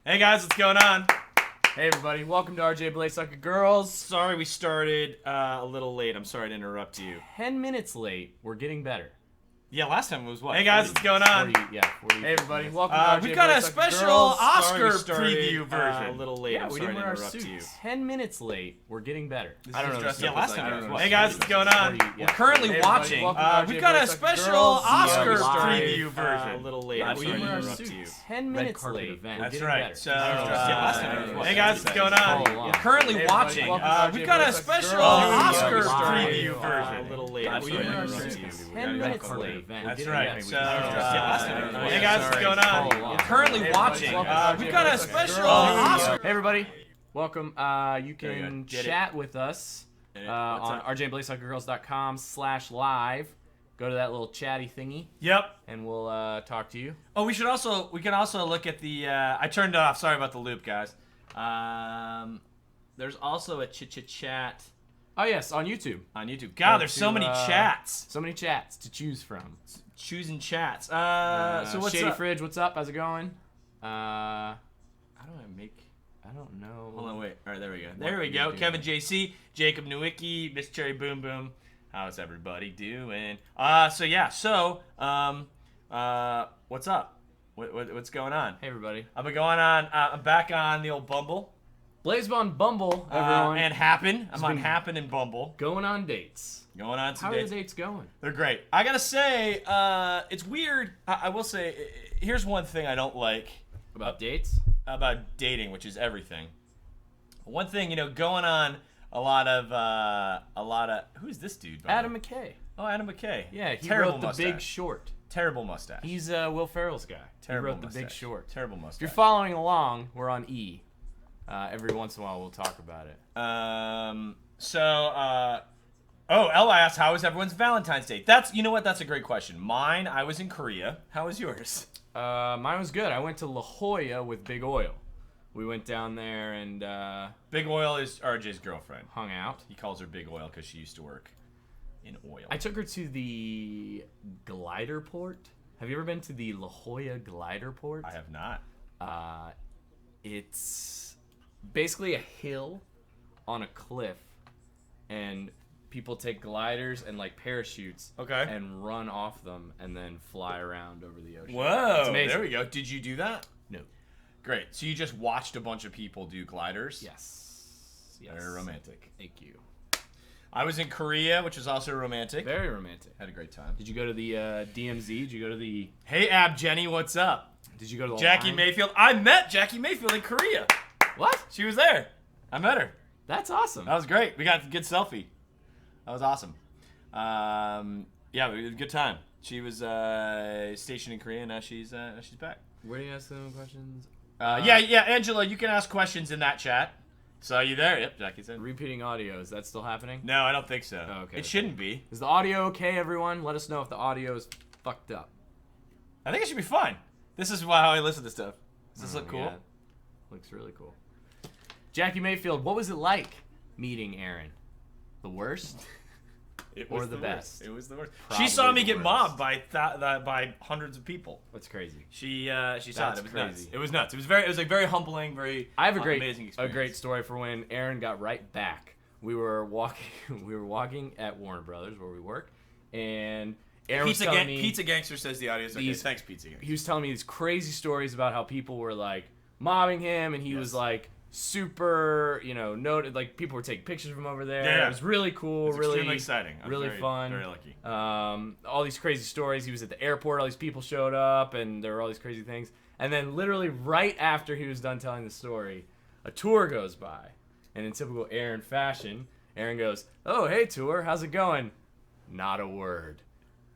Hey guys, what's going on? Hey everybody, welcome to RJ Bley Sucker Girls. Sorry we started a little late. I'm sorry to interrupt you. 10 minutes late, we're getting better. Yeah, last time it was what? Hey guys, what's going on? 40. Hey everybody, welcome to RJ We've got Bley a Sucker special Girls. Oscar started, preview version. A little late. Yeah, I'm we sorry didn't to wear our interrupt suits. you. 10 minutes late, we're getting better. This I don't is know. dressed Yeah, up last as time like it was a- what? Hey guys, what's going on? We're currently Hey, watching. everybody, welcome to We've RJ got Bley a Sucker special Girls. Oscar Yeah, live, preview version. A little late. Yeah, I'm we sorry didn't to wear our interrupt suits. you. 10 minutes late. Event. We're That's getting right. better. So, Yeah, last time it was what? Hey guys, what's going on? We're currently Hey, watching. everybody, welcome to We've RJ got Bley a Sucker special Girls. Oscar Yeah, preview live, version. A little late. I'm We sorry to didn't wear our interrupt suits. you. 10 minutes late. That's We're right. getting So, better. hey guys, what's going on? We're currently watching. We've got a special Oscar. Hey everybody, welcome. You There you can go. Get it. chat with us What's on up? rjblaysuckergirls.com/live. Go to that little chatty thingy, Yep. and we'll talk to you. Oh, we can also look at the. I turned it off. Sorry about the loop, guys. There's also a chat Oh yes, on YouTube. on YouTube. God, Go there's so to, many chats. So many chats to choose from. Choosing chats. So what's Shady up? Fridge, what's up? How's it going? How do I make? I don't know. Hold on, wait. All right, there we go. What There we you're go. doing. Kevin JC, Jacob Nowicki, Miss Cherry Boom Boom. How's everybody doing? So yeah. So what's up? What's going on? Hey everybody. I've been going on. I'm back on the old Bumble. Blazebon Bumble, everyone. And Happen. I'm on been- Happen and Bumble. Going on dates. Going on some How are dates. the dates going? They're great. I gotta say, it's weird. I will say, here's one thing I don't like About dates? about dating, which is everything. One thing, going on a lot of who's this dude? by the Adam way? McKay. Oh, Adam McKay. Yeah, he Terrible wrote The mustache. Big Short. Terrible mustache. He's Will Ferrell's guy. Terrible He wrote mustache. The Big Short. Terrible If mustache. you're following along, we're on E. Every once in a while, we'll talk about it. Ella asked, how was everyone's Valentine's Day? That's a great question. Mine, I was in Korea. How was yours? Mine was good. I went to La Jolla with Big Oil. We went down there and Big Oil is RJ's girlfriend. hung out. He calls her Big Oil because she used to work in oil. I took her to the glider port. Have you ever been to the La Jolla glider port? I have not. It's basically a hill on a cliff, and people take gliders and like parachutes Okay. and run off them and then fly around over the ocean. Whoa, It's amazing. there we go. Did you do that? No. Great. So you just watched a bunch of people do gliders? Yes. Very romantic. Thank you. I was in Korea, which was also romantic. Very romantic. Had a great time. Did you go to the DMZ? Did you go to the? Hey, Ab Jenny, what's up? Did you go to the Jackie line? Mayfield. I met Jackie Mayfield in Korea. What? She was there. I met her. That's awesome. That was great. We got a good selfie. That was awesome. Yeah, we had a good time. She was stationed in Korea, and now she's back. Where do you ask them questions? Yeah, Angela, you can ask questions in that chat. So you there? Yep, Jackie's in. Repeating audio, is that still happening? No, I don't think so. Oh, okay. It shouldn't be. Is the audio okay, everyone? Let us know if the audio is fucked up. I think it should be fine. This is how I listen to stuff. Does this look cool? Yeah. Looks really cool. Jackie Mayfield, what was it like meeting Aaron? The worst? It Or was the best? Worst. It was the worst. Probably She saw me the get worst. mobbed by hundreds of people. That's crazy. She saw That's it. It was nuts. crazy. It was nuts. It was like very humbling, very I have amazing a experience. great story for when Aaron got right back. We were walking at Warner Brothers where we work, and Aaron was telling me Pizza Gangster says the audio is okay. these- Thanks, Pizza Gangster. he was telling me these crazy stories about how people were like mobbing him, and he was Yes. like super, noted. Like people were taking pictures of him over there. Yeah. It was really cool, It's really extremely exciting. I'm really very, fun. Very lucky. All these crazy stories. He was at the airport. All these people showed up, and there were all these crazy things. And then, literally right after he was done telling the story, a tour goes by, and in typical Aaron fashion, Aaron goes, "Oh, hey, tour, how's it going?" Not a word.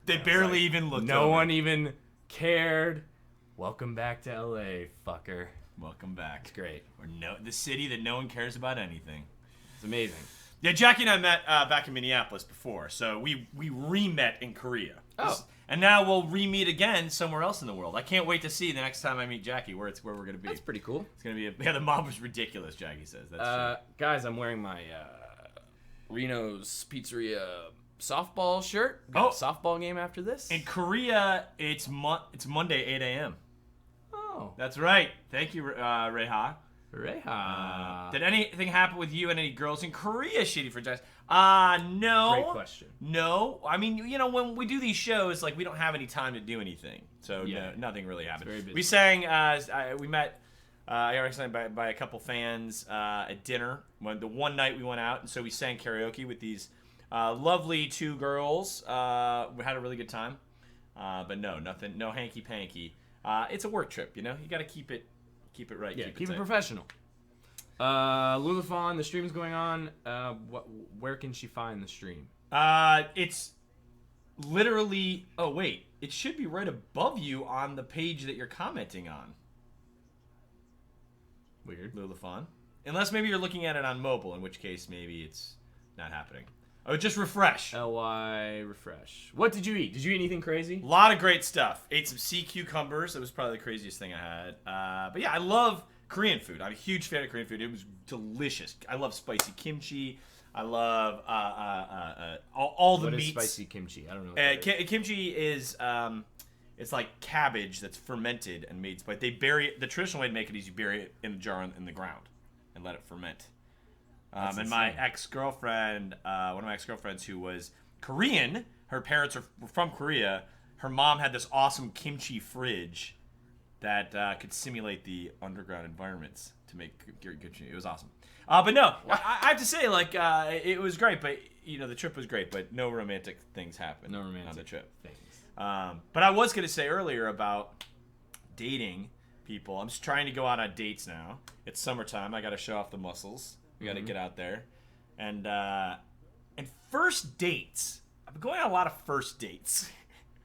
They barely even looked. No over. one even cared. Welcome back to LA, fucker. Welcome back. It's great. The city that no one cares about anything. It's amazing. Yeah, Jackie and I met back in Minneapolis before, so we re-met in Korea. Oh. And now we'll re-meet again somewhere else in the world. I can't wait to see the next time I meet Jackie where we're gonna be. That's pretty cool. It's gonna be the mob was ridiculous. Jackie says that's true. Guys, I'm wearing my Reno's Pizzeria softball shirt. Oh. Got a softball game after this. In Korea, it's Monday 8 a.m. Oh, Oh. That's right. Thank you, Reha. Reha. Did anything happen with you and any girls in Korea shitty for Jax? No. Great question. No. I mean, when we do these shows, like, we don't have any time to do anything. So, Yeah. no, nothing really happened. Very busy. We sang, we met, I got recommended by a couple fans at dinner. The one night we went out, and so we sang karaoke with these lovely two girls. We had a really good time. But no, nothing, no hanky-panky. It's a work trip, you got to keep it right. Yeah, keep it tight. professional. Lulafon, the stream is going on. Where can she find the stream? It's literally. Oh wait, it should be right above you on the page that you're commenting on. Weird. Lulafon, unless maybe you're looking at it on mobile, in which case maybe it's not happening. Oh, just refresh. LY refresh. What did you eat? Did you eat anything crazy? A lot of great stuff. Ate some sea cucumbers. That was probably the craziest thing I had. But yeah, I love Korean food. I'm a huge fan of Korean food. It was delicious. I love spicy kimchi. I love all the What is meats. spicy kimchi? I don't know. What that is. Kimchi is it's like cabbage that's fermented and made spicy. They bury it. The traditional way to make it is you bury it in a jar in the ground and let it ferment. And my ex-girlfriend, one of my ex-girlfriends who was Korean, her parents were from Korea. Her mom had this awesome kimchi fridge that could simulate the underground environments to make kimchi. It was awesome. But no, I have to say, like, it was great. But the trip was great. But no romantic things happened. No romantic on the trip. things. But I was gonna say earlier about dating people. I'm just trying to go out on dates now. It's summertime. I got to show off the muscles. We got to get out there, and first dates. I've been going on a lot of first dates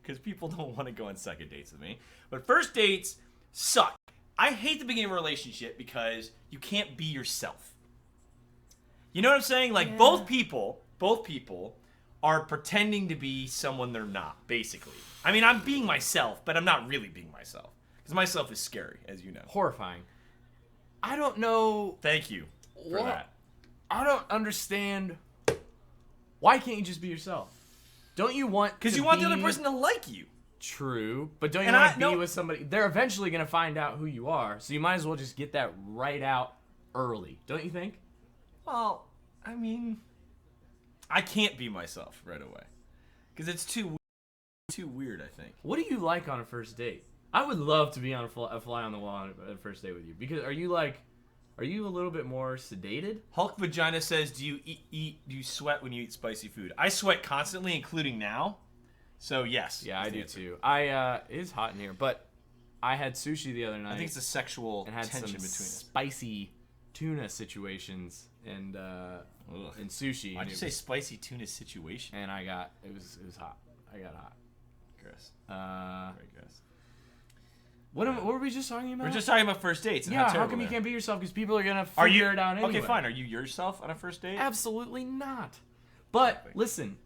because people don't want to go on second dates with me. But first dates suck. I hate the beginning of a relationship because you can't be yourself. You know what I'm saying? Like both people are pretending to be someone they're not. Basically, I mean, I'm being myself, but I'm not really being myself because myself is scary, as you know. Horrifying. I don't know. Thank you. For that. I don't understand. Why can't you just be yourself? Don't you want? Because you want the other person to like you. True, but don't you want to be with somebody? They're eventually gonna find out who you are, so you might as well just get that right out early. Don't you think? Well, I mean, I can't be myself right away because it's too weird. I think. What do you like on a first date? I would love to be on a fly on the wall on a first date with you because are you a little bit more sedated? Hulk Vagina says, do you sweat when you eat spicy food? I sweat constantly, including now. So, yes. Yeah, I do too. It is hot in here, but I had sushi the other night. I think it's a sexual and had tension some between us. spicy tuna situations and sushi. Why'd you say spicy tuna situation? And it was hot. I got hot. Gross. Very gross. What were we just talking about? We're just talking about first dates. And yeah, how come you can't be yourself? Because people are gonna Are figure it out anyway. Okay, fine. Are you yourself on a first date? Absolutely not. But listen,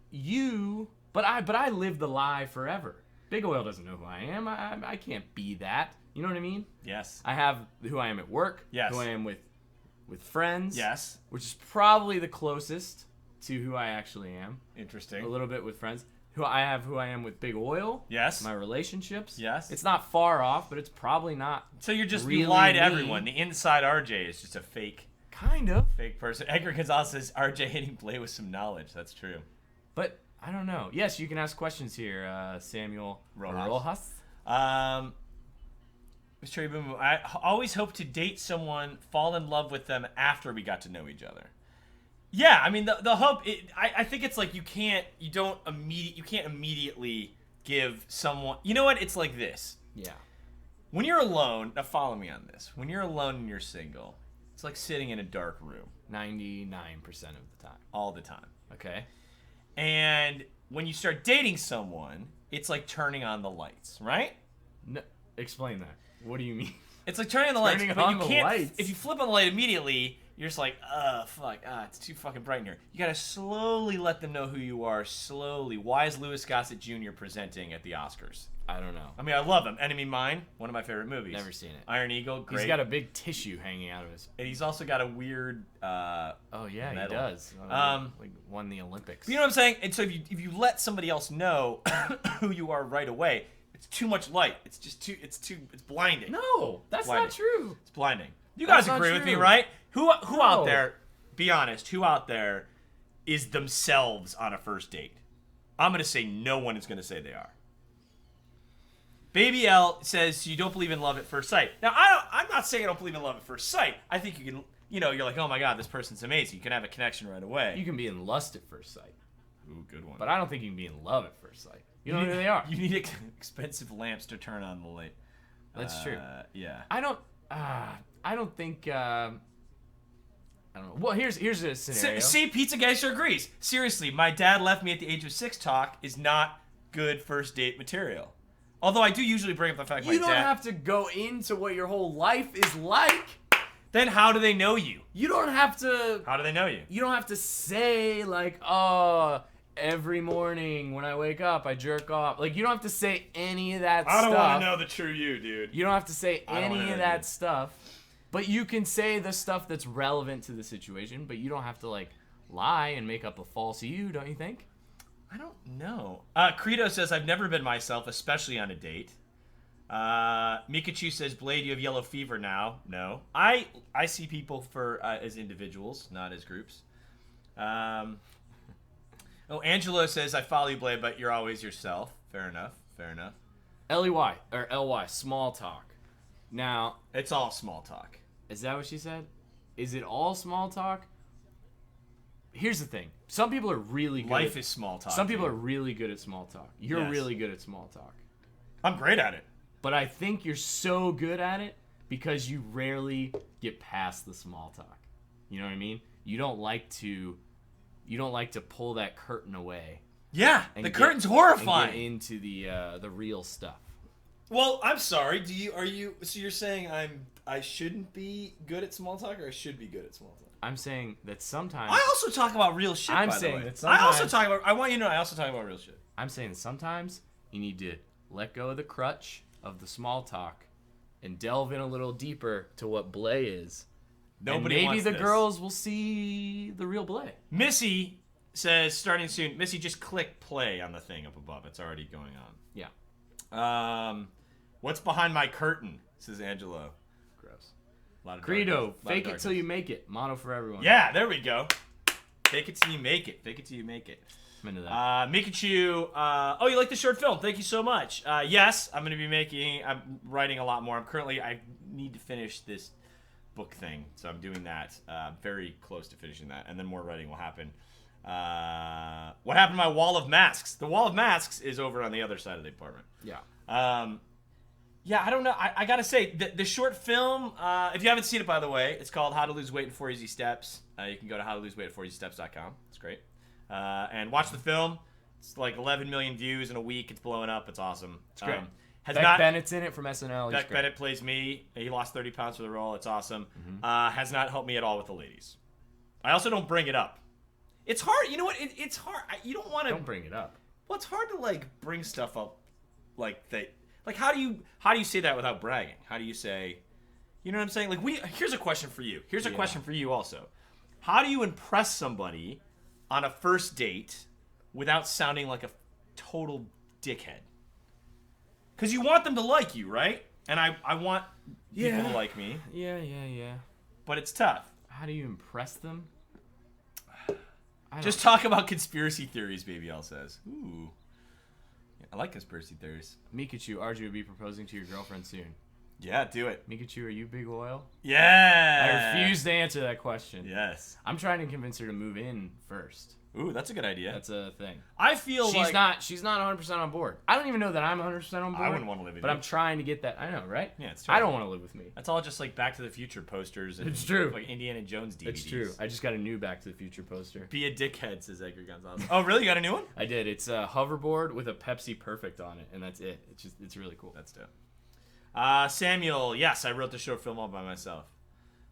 but I live the lie forever. Big Oil doesn't know who I am. I can't be that. You know what I mean? Yes. I have who I am at work. Yes. Who I am with friends. Yes. Which is probably the closest to who I actually am. Interesting. A little bit with friends. Who I am with Big Oil. Yes. My relationships. Yes. It's not far off, but it's probably not. So you're just really you lie to me. everyone. The inside RJ is just a fake Kind of. person. Edgar Gonzalez says RJ hitting Bley with some knowledge. That's true. But I don't know. Yes, you can ask questions here, Samuel Rojas. Mr. Cherry Boom, I always hope to date someone, fall in love with them after we got to know each other. Yeah, I mean the hope. I think it's like you can't immediately give someone. You know what? It's like this. Yeah. When you're alone, now follow me on this. When you're alone and you're single, it's like sitting in a dark room. 99% of the time. All the time. Okay. And when you start dating someone, it's like turning on the lights, right? No, explain that. What do you mean? It's like turning on the lights, Turning but on you the can't. lights. If you flip on the light immediately, you're just like, it's too fucking bright in here. You gotta slowly let them know who you are. Slowly. Why is Louis Gossett Jr. presenting at the Oscars? I don't know. I mean, I love him. Enemy Mine, one of my favorite movies. Never seen it. Iron Eagle, great. He's got a big tissue hanging out of his. And he's also got a weird. Oh yeah, medal. he does. Like won the Olympics. You know what I'm saying? And so if you let somebody else know who you are right away, It's too much light. It's blinding. No, that's Blinding. not true. It's blinding. You That's guys agree not with me, true. right? Who No. out there, be honest, who out there is themselves on a first date? I'm going to say no one is going to say they are. Baby L says you don't believe in love at first sight. Now, I'm not saying I don't believe in love at first sight. I think you can, you're like, oh my God, this person's amazing. You can have a connection right away. You can be in lust at first sight, Ooh, good one. but I don't think you can be in love at first sight. You don't know who they are. You need expensive lamps to turn on the light. That's true. Yeah. I don't think. I don't know. Well, here's a scenario. See, Pizza Geister agrees. Seriously, my dad left me at the age of 6 talk is not good first date material. Although I do usually bring up the fact You my don't dad... have to go into what your whole life is like. Then how do they know you? You don't have to. How do they know you? You don't have to say like, oh, every morning when I wake up, I jerk off. Like, you don't have to say any of that stuff. I don't want to know the true you, dude. You don't have to say I don't wanna any of know that you. stuff. But you can say the stuff that's relevant to the situation, but you don't have to, like, lie and make up a false you, don't you think? I don't know. Credo says, I've never been myself, especially on a date. Mikachu says, Blade, you have yellow fever now. No. I see people as individuals, not as groups. Angelo says, I follow you, Blade, but you're always yourself. Fair enough. L-Y, small talk. Now, It's all small talk. is that what she said? Is it all small talk? Here's the thing. Some people are really good Life is small talk. Some people dude. are really good at small talk. You're Yes. really good at small talk. I'm great at it. But I think you're so good at it because you rarely get past the small talk. You know what I mean? You don't like to pull that curtain away. Yeah, and the get- curtain's and horrifying. get into the real stuff. Well, I'm sorry. So you're saying I shouldn't be good at small talk, or I should be good at small talk? I'm saying that sometimes I also talk about real shit. I'm by the saying way. that I also sometimes- talk about. I want you to know. I also talk about real shit. I'm saying that sometimes you need to let go of the crutch of the small talk and delve in a little deeper to what Bley is. Nobody and maybe wants the this. girls will see the real Bley. Missy says starting soon. Missy, just click play on the thing up above. It's already going on. Yeah. What's behind my curtain? Says Angelo. Gross. A lot of Credo, darkness. A lot of fake it till darkness. you make it. Motto for everyone. Yeah, there we go. Fake it till you make it. Fake it till you make it. I'm into that. Mikachu, oh, you like the short film? Thank you so much. Yes, I'm writing a lot more. I need to finish this book thing, so I'm doing that. Very close to finishing that, and then more writing will happen. What happened to my wall of masks? The wall of masks is over on the other side of the apartment. Yeah. Yeah, I don't know. I gotta say, the short film, if you haven't seen it, by the way, it's called How to Lose Weight in 4 Easy Steps. You can go to howtoloseweight4easysteps.com. It's great. And watch the film. It's like 11 million views in a week. It's blowing up. It's awesome. It's great. Beck Bennett's in it from SNL. Beck Bennett plays me. He lost 30 pounds for the role. It's awesome. Mm-hmm. Has not helped me at all with the ladies. I also don't bring it up. It's hard. You know what? It's hard. You don't want to. Don't bring it up. Well, it's hard to like bring stuff up like that. Like how do you say that without bragging? How do you say, you know what I'm saying? Like here's a question for you. Here's a question for you also. How do you impress somebody on a first date without sounding like a total dickhead? Because you want them to like you, right? And I want people to like me. Yeah. But it's tough. How do you impress them? Just talk about conspiracy theories, Baby L says. Ooh. I like conspiracy theories. Mikachu, RJ will be proposing to your girlfriend soon. Yeah, do it. Mikachu, are you big oil? Yeah. I refuse to answer that question. Yes. I'm trying to convince her to move in first. Ooh, that's a good idea. That's a thing. I feel She's not 100% on board. I don't even know that I'm 100% on board. I wouldn't want to live with but you. I'm trying to get that. I know, right? Yeah, it's I true. don't want to live with me. That's all just like Back to the Future posters. And It's true. Like Indiana Jones DVDs. It's true. I just got a new Back to the Future poster. Be a dickhead, says Edgar Gonzalez. Oh, really? You got a new one? I did. It's a hoverboard with a Pepsi Perfect on it, and that's it. It's really cool. That's dope. Samuel, yes, I wrote the short film all by myself.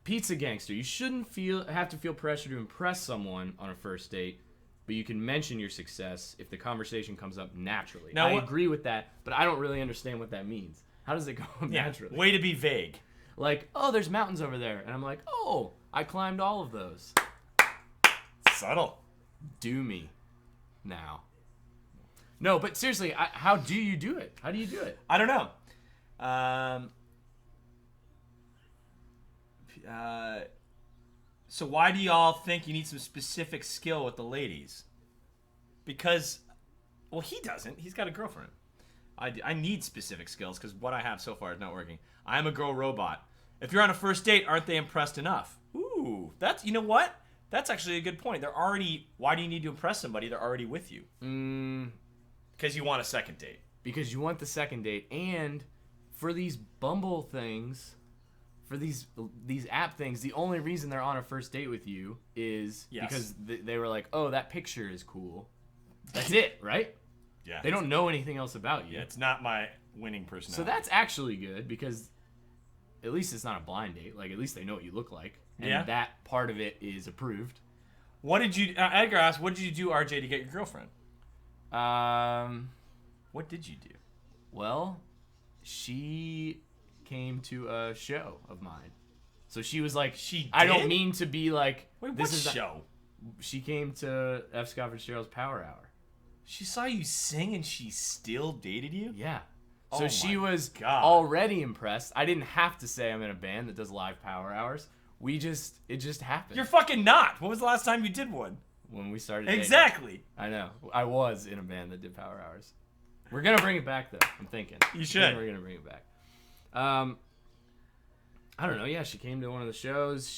Pizza Gangster, you shouldn't have to feel pressure to impress someone on a first date, but you can mention your success if the conversation comes up naturally. Now, I what- agree with that, but I don't really understand what that means. How does it go naturally? Way to be vague. Like, oh, there's mountains over there, and I'm like, oh, I climbed all of those. Subtle. Do me now. No, but seriously, how do you do it? How do you do it? I don't know. So why do y'all think you need some specific skill with the ladies? Because, well, he doesn't. He's got a girlfriend. I need specific skills because what I have so far is not working. I'm a girl robot. If you're on a first date, aren't they impressed enough? Ooh, you know what? That's actually a good point. Why do you need to impress somebody? They're already with you. Because you want a second date. Because you want the second date, and for these Bumble things, for these app things, the only reason they're on a first date with you is because they were like, oh, that picture is cool. That's it, right? Yeah. They don't know anything else about you. Yeah, it's not my winning personality. So that's actually good because at least it's not a blind date. Like, at least they know what you look like. And that part of it is approved. What did you... Edgar asked, what did you do, RJ, to get your girlfriend? What did you do? Well, she came to a show of mine. So she was like... I don't mean to be like... Wait, what show? She came to F. Scott Fitzgerald's Power Hour. She saw you sing and she still dated you? Yeah. So she was God. already impressed. I didn't have to say I'm in a band that does live Power Hours. It just happened. You're fucking not. When was the last time you did one? When we started dating. Exactly. I know. I was in a band that did Power Hours. We're going to bring it back, though. I'm thinking. You should. We're going to bring it back. I don't know. Yeah, she came to one of the shows.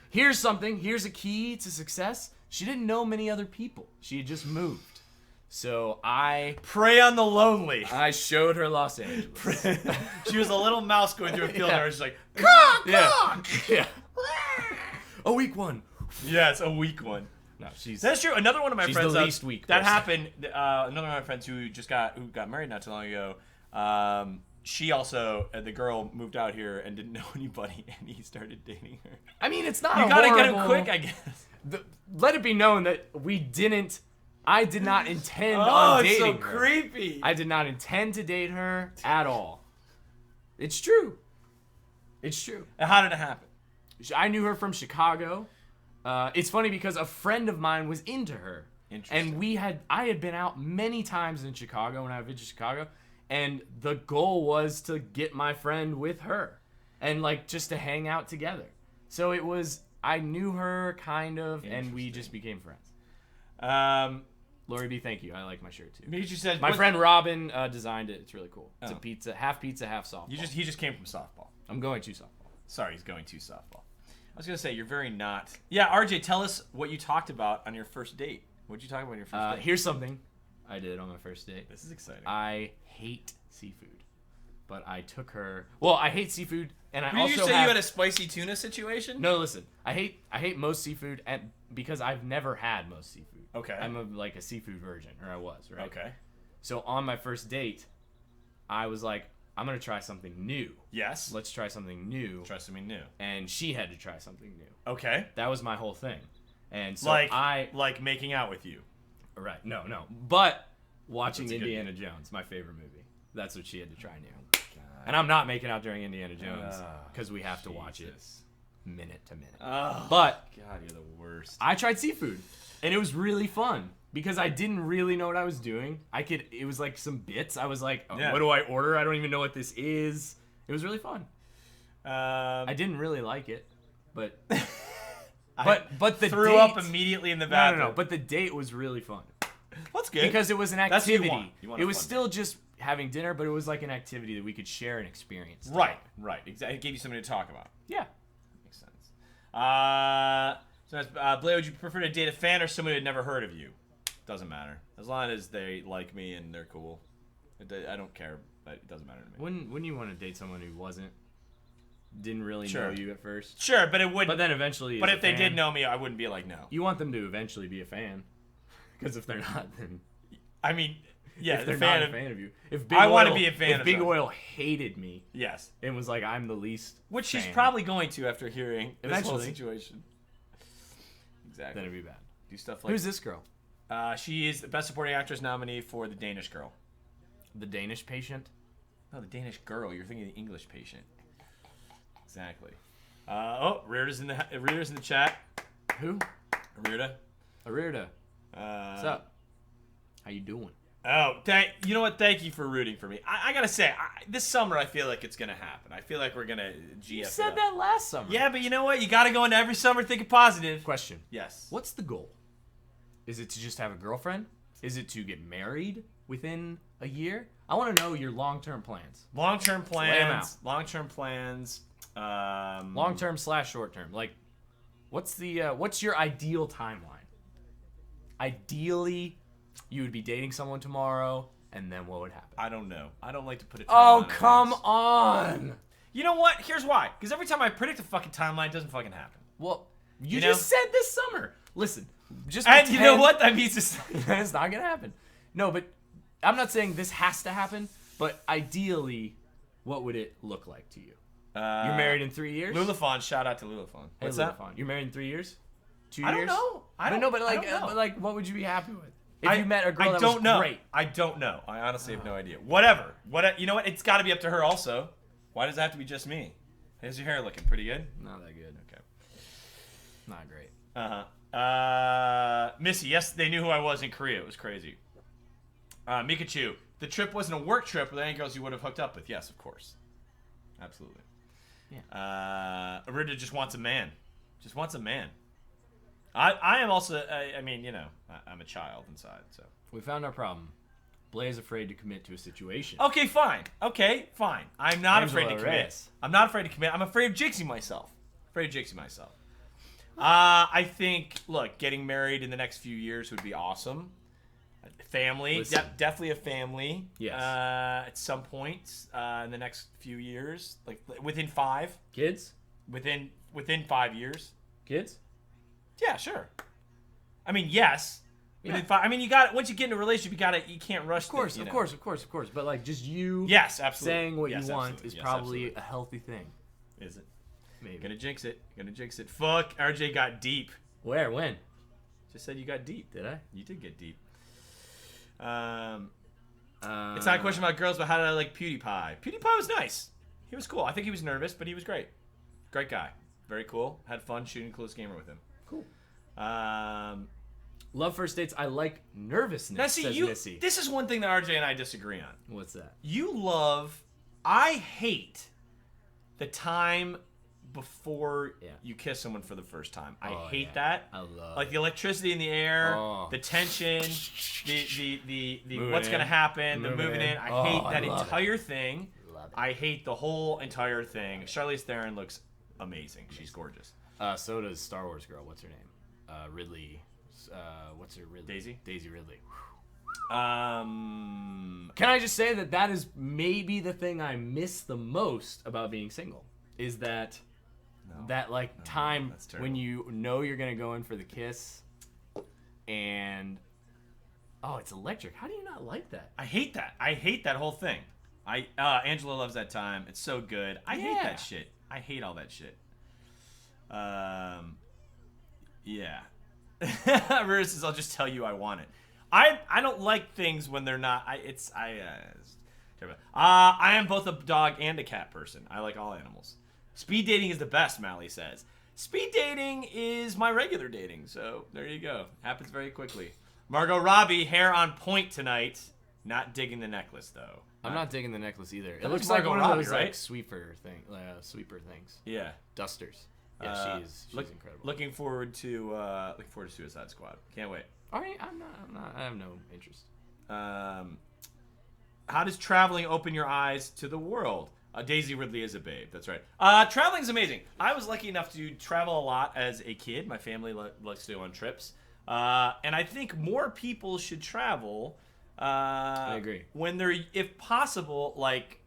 Here's something. Here's a key to success. She didn't know many other people. She had just moved. So prey on the lonely. I showed her Los Angeles. She was a little mouse going through a field and I was just like, yeah. A weak one. Yeah, it's a weak one. No, that's true. Another one of my friends. The least weak. That happened. Another one of my friends who got married not too long ago. She also, the girl moved out here and didn't know anybody, and he started dating her. I mean, it's not. You gotta get him quick, I guess. Let it be known that I did not intend on dating her. Oh, it's so creepy. I did not intend to date her at all. It's true. It's true. And how did it happen? I knew her from Chicago. It's funny because a friend of mine was into her. Interesting. And I had been out many times in Chicago when I visited Chicago, and the goal was to get my friend with her and like just to hang out together. So I knew her kind of, and we just became friends. Lori B, thank you. I like my shirt too. Mitch said my friend Robin designed it. It's really cool. It's a pizza, half softball. He just came from softball. I'm going to softball. Sorry, he's going to softball. I was gonna say you're very not. Yeah, RJ, tell us what you talked about on your first date. What did you talk about on your first date? Here's something I did on my first date. This is exciting. I hate seafood, but I took her. Well, I hate seafood, and Did you say you had a spicy tuna situation? No, listen. I hate most seafood, and because I've never had most seafood. Okay. I'm like a seafood virgin, or I was, right? Okay. So on my first date, I was like, I'm gonna try something new. Yes. Let's try something new. Try something new. And she had to try something new. Okay. That was my whole thing. And so like making out with you. Right. No. But watching Indiana Jones, my favorite movie. That's what she had to try new. God. And I'm not making out during Indiana Jones because we have to watch it minute to minute. Oh, but God, you're the worst. I tried seafood, and it was really fun because I didn't really know what I was doing. It was like some bits. I was like, what do I order? I don't even know what this is. It was really fun. I didn't really like it, but but the threw up immediately in the bathroom. No. But the date was really fun. That's good because it was an activity. You want it was still just having dinner, but it was like an activity that we could share and experience. Right. Exactly. It gave you something to talk about. Yeah. Makes sense. So, Bley, would you prefer to date a fan or somebody who had never heard of you? Doesn't matter. As long as they like me and they're cool. I don't care, but it doesn't matter to me. Wouldn't you want to date someone who didn't really know you at first? Sure, but it would. But then eventually. But if they did know me, I wouldn't be like, no. You want them to eventually be a fan, because if they're not, then. I mean, yeah, if they're not a fan of you. I want to be a fan. If Big Oil hated me, yes, it was like I'm the least. Which she's probably going to after hearing this whole situation. Exactly. Then it'd be bad. Do stuff like. Who's this girl? She is the Best Supporting Actress nominee for The Danish Girl. The Danish Patient? No, The Danish Girl. You're thinking of The English Patient. Exactly. Rita's in the chat. Who? Rita. What's up? How you doing? Oh, you know what? Thank you for rooting for me. I gotta say, this summer I feel like it's gonna happen. I feel like we're gonna GF. You said that last summer. Yeah, but you know what? You gotta go into every summer thinking positive. Question. Yes. What's the goal? Is it to just have a girlfriend? Is it to get married within a year? I want to know your long-term plans. Long-term Lay 'em out. plans. Long-term plans. Long-term / short-term. Like, what's your ideal timeline? Ideally, you would be dating someone tomorrow, and then what would happen? I don't know. I don't like to put a timeline Oh, on come things. on! You know what? Here's why. Because every time I predict a fucking timeline, it doesn't fucking happen. Well, you You know? just said this summer. Listen, just And you know pretend what? That means it's... it's not gonna happen. No, but I'm not saying this has to happen. But ideally, what would it look like to you? You're married in 3 years. Lulafon. Shout out to Lulafon. Hey, What's that? You're married in 3 years. 2 I years. don't know. I don't know. What would you be happy with? If you met a girl I that don't was know. great. I don't know. I honestly have no idea. Whatever. You know what? It's got to be up to her also. Why does it have to be just me? How's your hair looking? Pretty good? Not that good. Okay. Not great. Missy, yes, they knew who I was in Korea. It was crazy. Mikachu, the trip wasn't a work trip with any girls you would have hooked up with. Yes, of course. Absolutely. Yeah. Arida just wants a man. Just wants a man. I am also, I mean, you know, I'm a child inside, so. We found our problem. Bley is afraid to commit to a situation. Okay, fine. I'm not Angela afraid to commit. Reyes. I'm not afraid to commit. I'm afraid of jinxing myself. I think, look, getting married in the next few years would be awesome. Family, Listen. definitely a family. Yes. At some point in the next few years, like within 5. Kids? Within 5 years. Kids? Yeah, sure. I mean, yes. Yeah. Within 5. I mean, once you get in a relationship, you can't rush. Of course. things, But like, just you Yes, absolutely. saying what Yes, you want absolutely. is Yes, probably absolutely. a healthy thing. Is it? Maybe. Gonna jinx it. Fuck. RJ got deep. Where? When? Just said you got deep. Did I? You did get deep. It's not a question about girls, but how did I like PewDiePie? PewDiePie was nice. He was cool. I think he was nervous, but he was great. Great guy. Very cool. Had fun shooting Coolest Gamer with him. Cool. Now Love first dates. I like nervousness. see, says Missy. this is one thing that RJ and I disagree on. What's that? I hate the time before Yeah. you kiss someone for the first time. I Oh, hate yeah. that. I love like the electricity in the air, Oh. the tension, the Moving what's gonna in. happen, the Moving moving in. in. I Oh, hate I that love it. entire thing. Love it. I hate the whole entire thing. Charlize Theron looks amazing. She's gorgeous. So does Star Wars girl. What's her name? Ridley. What's her Ridley? Daisy? Daisy Ridley. Um, Can I just say that is maybe the thing I miss the most about being single? Is that time that's terrible. when you know you're gonna go in for the kiss, and it's electric. How do you not like that? I hate that. I hate that whole thing. Angela loves that time. It's so good. I hate Yeah. that shit. I hate all that shit. Yeah. Rita says, I'll just tell you I want it. I don't like things when they're not. It's terrible. I am both a dog and a cat person. I like all animals. Speed dating is the best, Mally says. Speed dating is my regular dating, so there you go. Happens very quickly. Margot Robbie, hair on point tonight. Not digging the necklace though. I'm not digging the necklace either. It That looks was like Margot one Robbie, of those right? like sweeper things. Yeah. Dusters. Yeah, she's incredible. Looking forward to Suicide Squad. Can't wait. All right, I'm not. I have no interest. How does traveling open your eyes to the world? Daisy Ridley is a babe. That's right. Traveling is amazing. I was lucky enough to travel a lot as a kid. My family likes to go on trips. And I think more people should travel. I agree. When they're, if possible, like,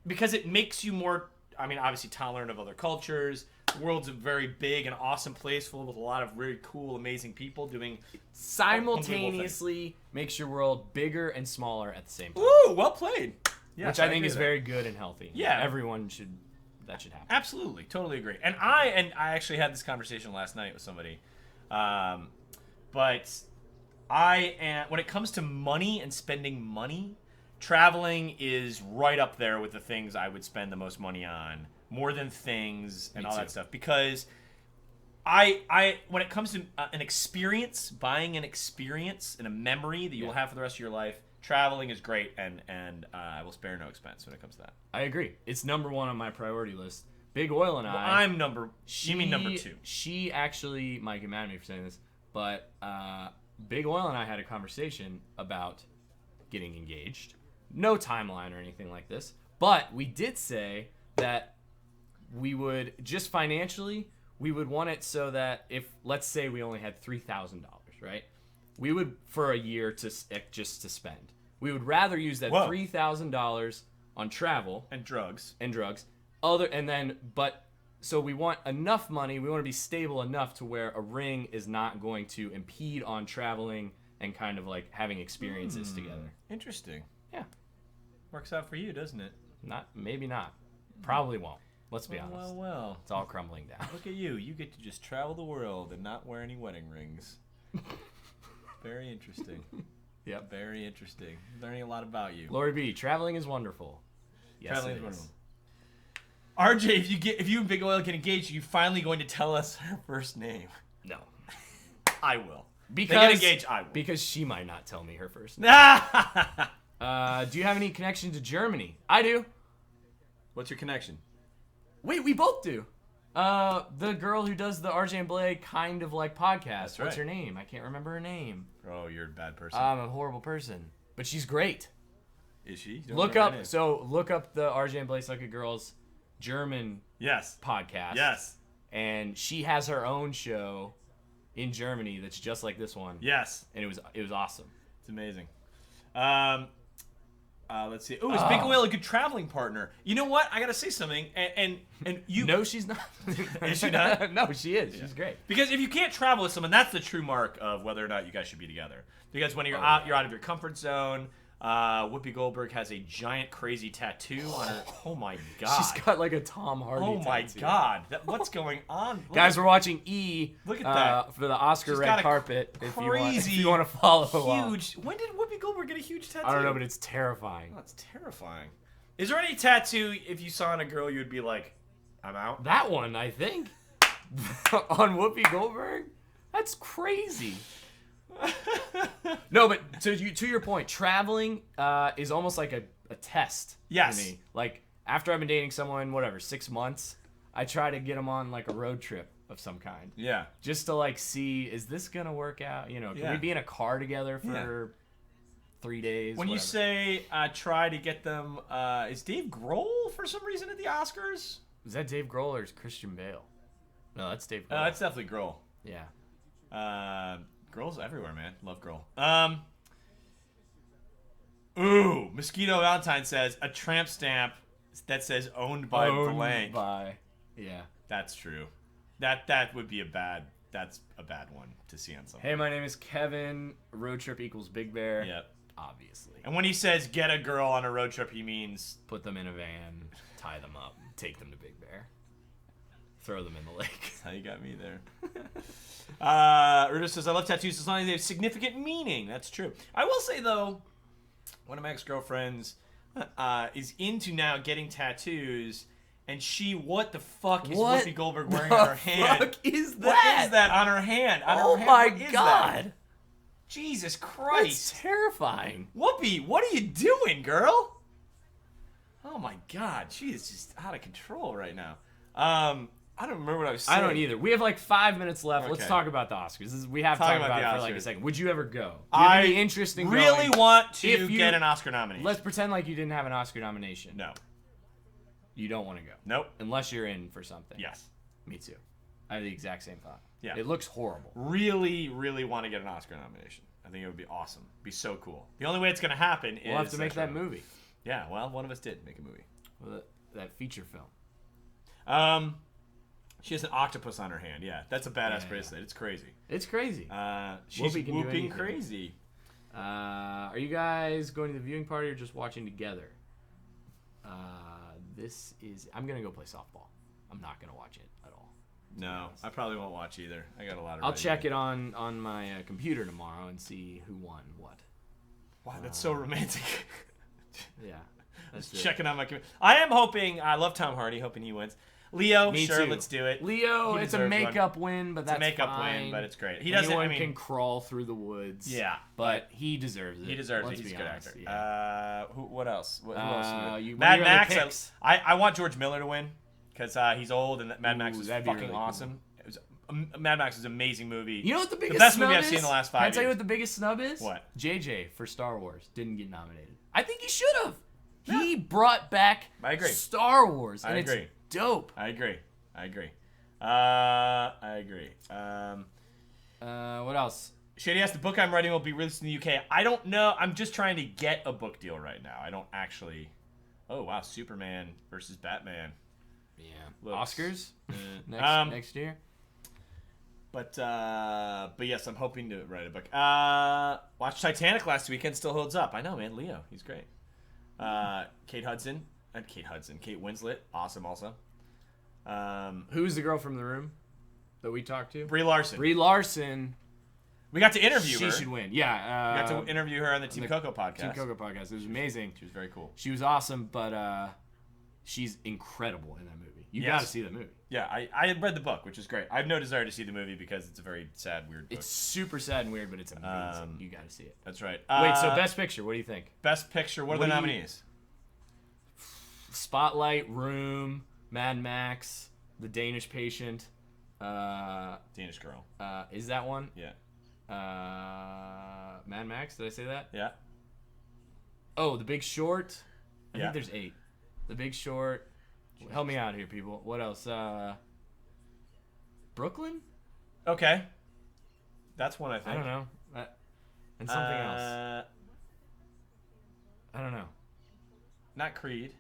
because it makes you more, I mean, obviously tolerant of other cultures. The world's a very big and awesome place full with a lot of really cool, amazing people doing Simultaneously makes your world bigger and smaller at the same time. Ooh, well played. Yes, Which I think agree is with that. very good and healthy. Yeah. Everyone that should happen. Absolutely, totally agree. And I actually had this conversation last night with somebody, but I am, when it comes to money and spending money, traveling is right up there with the things I would spend the most money on, more than things and Me all too. that stuff. Because when it comes to an experience, buying an experience and a memory that you will have for the rest of your life, traveling is great, and I will spare no expense when it comes to that. I agree. It's number one on my priority list. Big Oil and I'm number. You mean number 2? She actually might get mad at me for saying this, but Big Oil and I had a conversation about getting engaged. No timeline or anything like this, but we did say that we would just financially, we would want it so that if, let's say, we only had $3,000, right? We would, for a year, just to spend. We would rather use that $3,000 on travel and drugs. So we want enough money. We want to be stable enough to where a ring is not going to impede on traveling and kind of like having experiences together. Interesting. Yeah. Works out for you, doesn't it? Maybe not. Probably won't. Let's be honest. Well. It's all crumbling down. Look at you. You get to just travel the world and not wear any wedding rings. Very interesting. Yep. Very interesting. Learning a lot about you. Lori B, traveling is wonderful. Yes, traveling it is is. wonderful. RJ, if you and Big Oil get engaged, are you finally going to tell us her first name? No. I will. Because they get engaged, I will. Because she might not tell me her first name. Nah. Do you have any connection to Germany? I do. What's your connection? Wait, we both do. The girl who does the RJ and Bley kind of like podcast. That's What's right. her name? I can't remember her name. Oh, you're a bad person. I'm a horrible person, but she's great. Is she? Don't Look remember her name. Look up the RJ and Bley Suck It Girls German Yes. podcast. Yes. And she has her own show in Germany that's just like this one. Yes. And it was awesome. It's amazing. Let's see. Oh, is Big Oil a good traveling partner? You know what? I gotta say something. And you. No, she's not. Is she not? No, she is. Yeah. She's great. Because if you can't travel with someone, that's the true mark of whether or not you guys should be together. Because when you're you're out of your comfort zone. Whoopi Goldberg has a giant crazy tattoo on her. Oh my god. She's got like a Tom Hardy Oh my tattoo. god. What's going on? Guys, we're watching E. Look at that. For the Oscar She's red got a carpet. Crazy, if you want to follow along. huge. When did Whoopi Goldberg get a huge tattoo? I don't know, but it's terrifying. Oh, that's terrifying. Is there any tattoo if you saw on a girl you would be like, I'm out? That one, I think. On Whoopi Goldberg? That's crazy. No, but to your point, traveling is almost like a test Yes. for me. Like, after I've been dating someone, 6 months, I try to get them on, like, a road trip of some kind. Yeah. Just to, like, see, is this going to work out? You know, can we be in a car together for 3 days? When whatever. you say try to get them, is Dave Grohl for some reason at the Oscars? Is that Dave Grohl or is Christian Bale? No, that's Dave Grohl. That's definitely Grohl. Yeah. Grohl's everywhere, man. Love Grohl. Ooh, Mosquito Valentine says a tramp stamp that says owned by Bley. Yeah. That's true. That would be that's a bad one to see on something. Hey, my name is Kevin. Road trip equals Big Bear. Yep. Obviously. And when he says get a girl on a road trip, he means Put them in a van, tie them up, take them to Big Bear, throw them in the lake. that's how you got me there. Rudo says, I love tattoos as long as they have significant meaning. That's true. I will say, though, one of my ex-girlfriends is into now getting tattoos, and what the fuck is Whoopi Goldberg wearing on her hand? What is that? What is that on her hand? Oh my god. Jesus Christ. That's terrifying. Whoopi, what are you doing, girl? Oh my god, she is just out of control right now. I don't remember what I was saying. I don't either. We have like 5 minutes left. Okay. Let's talk about the Oscars. We have to talk about it for like a Oscars. second. Would you ever go? Do you have any interest in really going? want to get an Oscar nomination. Let's pretend like you didn't have an Oscar nomination. No. You don't want to go. Nope. Unless you're in for something. Yes. Me too. I have the exact same thought. Yeah. It looks horrible. Really, really want to get an Oscar nomination. I think it would be awesome. Be so cool. The only way it's going to happen is... We'll have to make that movie. Yeah, well, one of us did make a movie. Well, that feature film. She has an octopus on her hand. Yeah, that's a badass bracelet. It's crazy. It's crazy. She's Whoopi can do whooping anything. crazy. Are you guys going to the viewing party or just watching together? I'm going to go play softball. I'm not going to watch it at all. No, I probably won't watch either. I got a lot of... I'll check it on my computer tomorrow and see who won what. Wow, that's so romantic. Yeah. That's Checking on my computer. I am hoping... I love Tom Hardy, hoping he wins. Leo, Me sure, too. let's do it. Leo, He it's a deserves makeup win, but It's a that's makeup fine. win, but it's great. He doesn't. Anyone can crawl through the woods. Yeah, but he deserves it. he deserves Let's it. He's a be good honest, actor. yeah. What else? Who else? what are Mad your other Max. picks? I want George Miller to win because he's old and Mad Max Ooh, is that'd be fucking really cool. awesome. It was Mad Max is an amazing movie. You know what the biggest best snub movie I've is? seen in the last 5 Can I tell you years. what the biggest snub is? What? JJ for Star Wars didn't get nominated. I think he should have. He brought back I agree. Star Wars, and I agree. it's dope. I agree. What else? Shady asked, the book I'm writing will be released in the UK. I don't know. I'm just trying to get a book deal right now. I don't actually. Oh wow, Superman versus Batman. Yeah. Looks- Oscars next year. But yes, I'm hoping to write a book. Watched Titanic last weekend. Still holds up. I know, man. Leo, he's great. Kate Winslet, awesome also. Who's the girl from The Room that we talked to? Brie Larson. Brie Larson. We got to interview her. She should win. Yeah. We got to interview her on the Team Coco podcast. Team Coco podcast. It was amazing. She was very cool. She was awesome, but she's incredible in that movie. You Yes. got to see that movie. Yeah, I had read the book, which is great. I have no desire to see the movie because it's a very sad, weird book. It's super sad and weird, but it's amazing. You got to see it. That's right. Wait, so Best Picture, what do you think? Best Picture, what are the do you- nominees? Spotlight, Room, Mad Max, The Danish Patient. Danish Girl. Is that one? Yeah. Mad Max, did I say that? Yeah. Oh, The Big Short. I Yeah. think there's 8. The Big Short. Help me out here, people. What else? Brooklyn? Okay. That's one I think. I don't know. And something else. I don't know. Not Creed.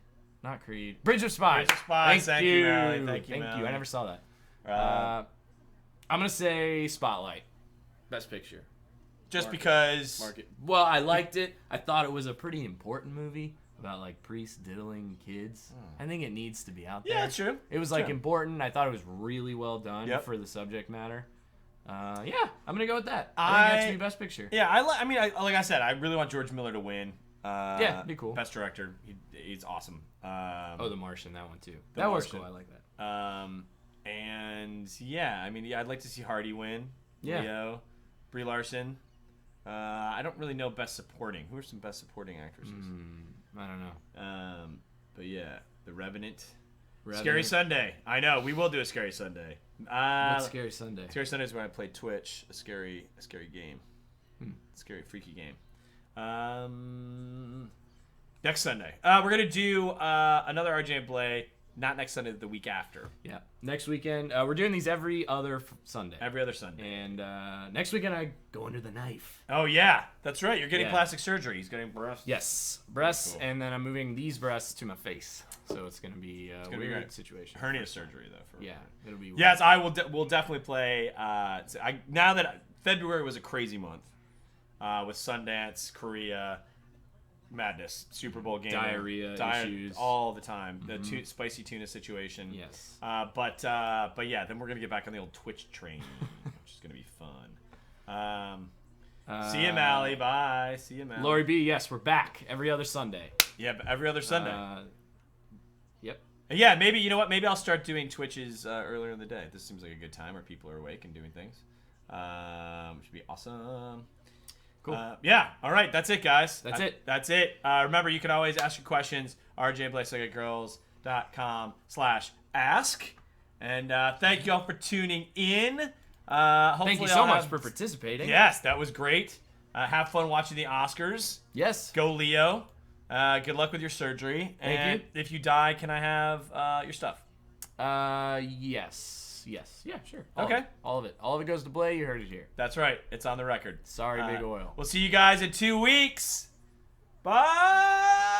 Not Creed. Bridge of Spies. Bridge of Spies. Thank you, Mally. Thank you. Mally. I never saw that. Uh, I'm gonna say Spotlight. Best Picture. just because. Market. Well, I liked it. I thought it was a pretty important movie about like priests diddling kids. I think it needs to be out there. Yeah, that's true. It was That's like true. important. I thought it was really well done Yep. for the subject matter. Yeah, I'm gonna go with that. I think that should be Best Picture. Yeah, I mean, like I said, I really want George Miller to win. Yeah, be cool. Best director. He's awesome. Oh, The Martian, that one too. The That was Martian. cool. I like that. And yeah, I mean, yeah, I'd like to see Hardy win. Yeah. Leo, Brie Larson. I don't really know Best Supporting. Who are some Best Supporting actresses? I don't know. But yeah, The Revenant. Revenant. Scary Sunday. I know we will do a Scary Sunday. What's Scary Sunday? Scary Sunday is when I play Twitch. A scary game. Scary, freaky game. Next Sunday, we're gonna do another RJ and Bley. Not next Sunday, the week after. Yeah. Next weekend, we're doing these every other Sunday. Every other Sunday. And next weekend, I go under the knife. Oh yeah, that's right. You're getting Yeah. plastic surgery. He's getting breast. Yes, breasts, Cool. and then I'm moving these breasts to my face. So it's gonna be a gonna be weird great. situation. Hernia surgery though. Yeah, it'll be. Yes, I will. We'll definitely play. Now that February was a crazy month, with Sundance, Korea, madness, Super Bowl game, Diarrhea issues. all the time. The spicy tuna situation. Yes. But yeah, then we're gonna get back on the old Twitch train, which is gonna be fun. See you, Mally. Bye. See you, Mally. Lori B. Yes, we're back every other Sunday. Yeah, but every other Sunday. Yep. Yeah, maybe, you know what? Maybe I'll start doing Twitches earlier in the day. This seems like a good time where people are awake and doing things. Which would be awesome. Cool. Yeah. All right. That's it, guys. That's it. That's it. Remember, you can always ask your questions. rjblakesuggirls.com/ask. And thank you all for tuning in. Thank you so much for participating. Yes, that was great. Have fun watching the Oscars. Yes. Go Leo. Good luck with your surgery. Thank and you. if you die, can I have your stuff? Yes. Yeah, sure. Okay. All of it. All of it goes to Bley. You heard it here. That's right. It's on the record. Sorry, Big Oil. We'll see you guys in 2 weeks. Bye.